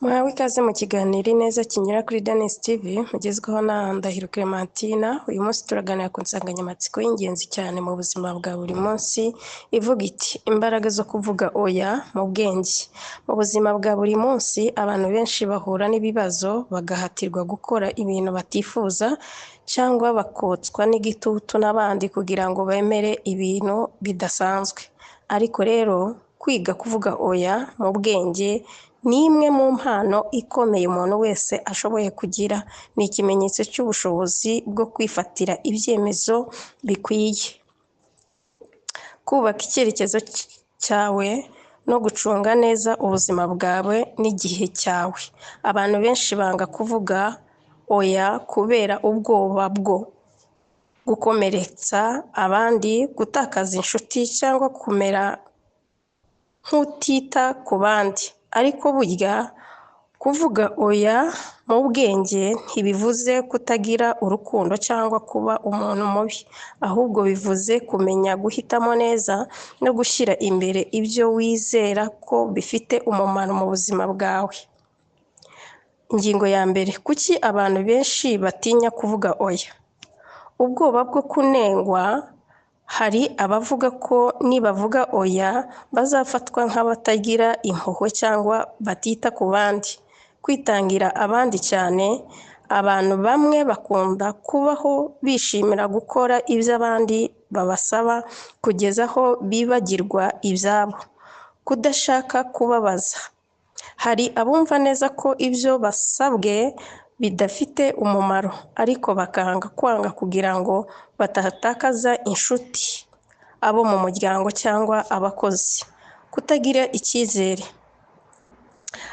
Muhawe ikaze mu kiganiro neza kinyura kuri Danis TV mugezweho na Ndahiro Clementina. Uyu munsi turaganira ku nsanganyamatsiko y'ingenzi cyane mu buzima bwa buri munsi ivuga iti imbaraga zo kuvuga oya mu bwenge. Mu buzima bwa buri munsi abantu benshi bahura n'ibibazo bagahatirwa gukora ibintu batifuza cyangwa bakotswa n'igitutu n'abandi kugira ngo bemere ibintu bidasanzwe. Ariko rero kwiga kuvuga oya mu bwenge ni imwe mu mpano ikomeye umuntu wese ashoboye kugira. Ni ikimenyetso cy'ubushobozi bwo kwifatira ibyemezo bikwiye, kubaka icyerekezo cyawe no gucunga neza ubuzima bwawe n'igihe cyawe. Abantu benshi banga kuvuga oya kubera ubwoba bwo gukomeretsa abandi, gutakaza inshuti cyangwa kumera nk'utita ku bandi. Ariko burya kuvuga oya mu bwenge ntibivuze kutagira urukundo cyangwa kuba umuntu mubi, ahubwo bivuze kumenya guhitamo neza no gushyira imbere ibyo wizera ko bifite umumaro mu buzima bwawe. Ingingo ya mbere, kuki abantu benshi batinya kuvuga oya? Ubwoba bwo kunengwa. Hari abavuga ko nibavuga oya bazafatwa nk'abatagira impuhwe cyangwa batita ku bandi. Kwitangira abandi cyane. Abantu bamwe bakunda kubaho bishimira gukora ibyo abandi babasaba kugeza aho bibagirwa ibyabo. Kudashaka kubabaza. Hari abumva neza ko ibyo basabwe bidafite umumaro, ariko bakanga kwanga kugira ngo batatakaza inshuti, abo mu muryango cyangwa abakozi. Kutagira icyizere.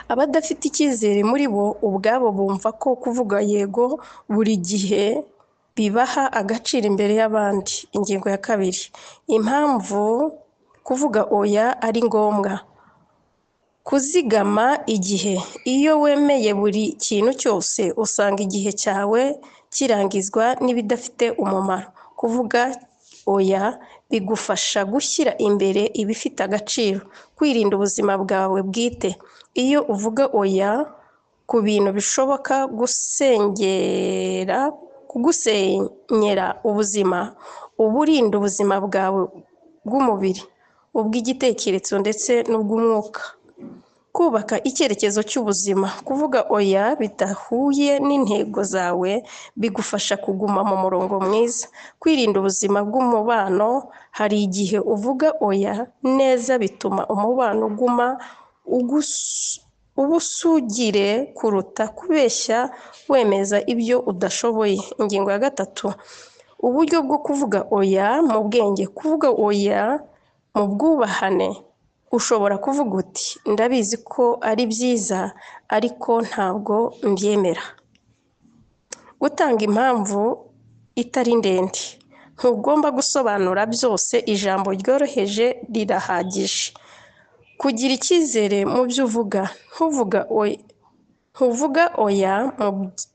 Abadafite icyizere muri bo ubwabo bumva ko kuvuga yego buri gihe bibaha agaciro imbere y'abandi. Ingingo ya kabiri, impamvu kuvuga oya ari ngombwa. Kuzigama igihe. Iyo wemeye buri kintu cyose usanga igihe cyawe kirangizwa n'ibidafite umumaro. Kuvuga oya bigufasha gushyira imbere ibifite agaciro, kwirinda ubuzima bwawe bwite. Iyo uvuga oya ku bintu bishoboka kugusenyera ubuzima, uba urinda ubuzima bwawe bw'umubiri, ubw'igitekerezo ndetse n'ubw'umwuka. Kubaka icyerekezo cy'ubuzima. Kuvuga oya bidahuye n'intego zawe bigufasha kuguma mu murongo mwiza. Kwirinda ubuzima bw'umubano. Hari igihe uvuga oya neza bituma umubano uguma ubusugire kuruta kubeshya wemeza ibyo udashoboye. Ingingo ya gatatu, uburyo bwo kuvuga oya mu bwenge. Kuvuga oya mu bwubahane. Ushobora kuvuga uti ndabizi ko ari byiza ariko ntabwo mbyemera. Gutanga impamvu itari ndende. Ntugomba gusobanura byose, ijambo ryoroheje rirahagije. Kugira icyizere mu byo uvuga. Ntuvuga oya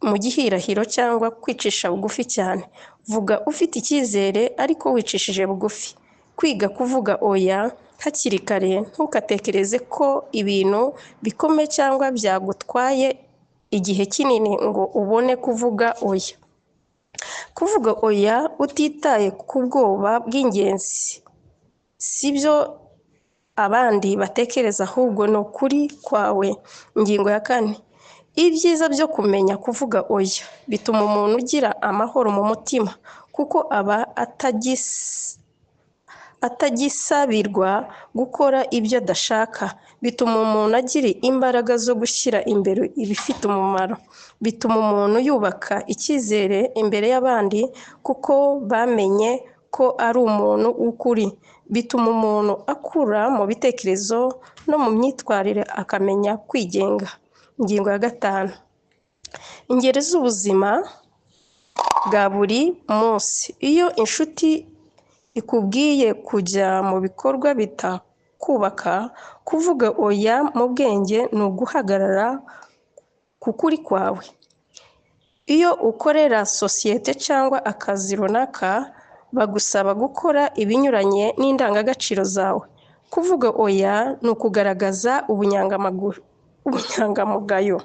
mu gihirahiro cyangwa kwicisha bugufi cyane. Vuga ufite icyizere ariko wicishije bugufi. Kwiga kuvuga oya hakiri kare. Ntukatekereze ko ibintu bikomeye cyangwa byagutwaye igihe kinini ngo ubone kuvuga oya. Kuvuga oya utitaye ku bwoba bw'ingenzi si byo abandi batekereza, ahubwo ni ukuri kwawe. Ingingo ya kane, ibyiza byo kumenya kuvuga oya. Bituma umuntu ugira amahoro mu mutima kuko aba atagisabirwa gukora ibyo adashaka. Bituma umuntu agira imbaraga zo gushyira imbere ibifite umumaro. Bituma umuntu yubaka icyizere imbere y'abandi kuko bamenye ko ari umuntu w'ukuri. Bituma umuntu akura mu bitekerezo no mu myitwarire akamenya kwigenga. Ingingo ya gatanu, ingeri z'ubuzima bwa buri munsi. Iyo inshuti ikubwiye kujya mu bikorwa bitakubaka, kuvuga oya mu bwenge ni uguhagarara ku kuri kwawe. Iyo ukorera sosiyete cyangwa akazi runaka bagusaba gukora ibinyuranye n'indangagaciro zawe, kuvuga oya ni ukugaragaza ubunyangamugayo ubunyangamugayo.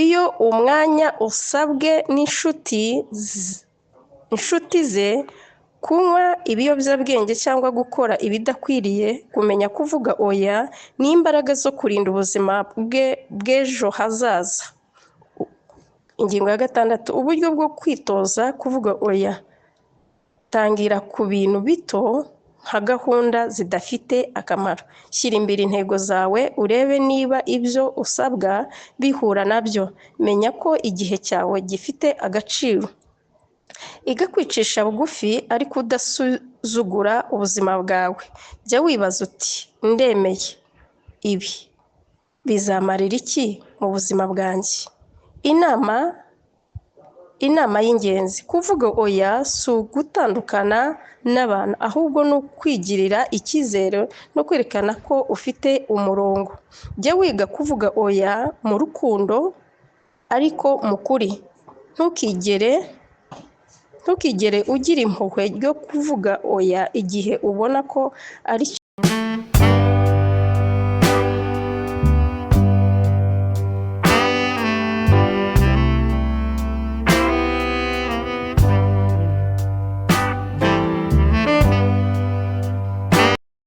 Iyo umwanya usabwe inshuti ze, kunywa ibiyobyabwenge cyangwa gukora ibidakwiriye, kumenya kuvuga oya ni imbaraga zo kurinda ubuzima bwe bw'ejo hazaza. Ingingo ya 6, uburyo bwo kwitoza kuvuga oya. Tangira ku bintu bito nka gahunda zidafite akamaro. Shyira imbere intego zawe, urebe niba ibyo usabwa bihura nabyo. Menya ko igihe cyawe gifite agaciro. Iga kwicisha bugufi ariko udasuzugura ubuzima bwawe. Jya wibaza uti, ndemeye ibi bizamarira iki mu buzima bwanjye? Inama y'ingenzi: kuvuga oya si ugutandukana n'abantu, ahubwo ni ukwigirira icyizere no kwerekana ko ufite umurongo. Jya wiga kuvuga oya mu rukundo ariko mu kuri. Ntukigere ugira impuhwe ryo kuvuga oya igihe ubona ko ari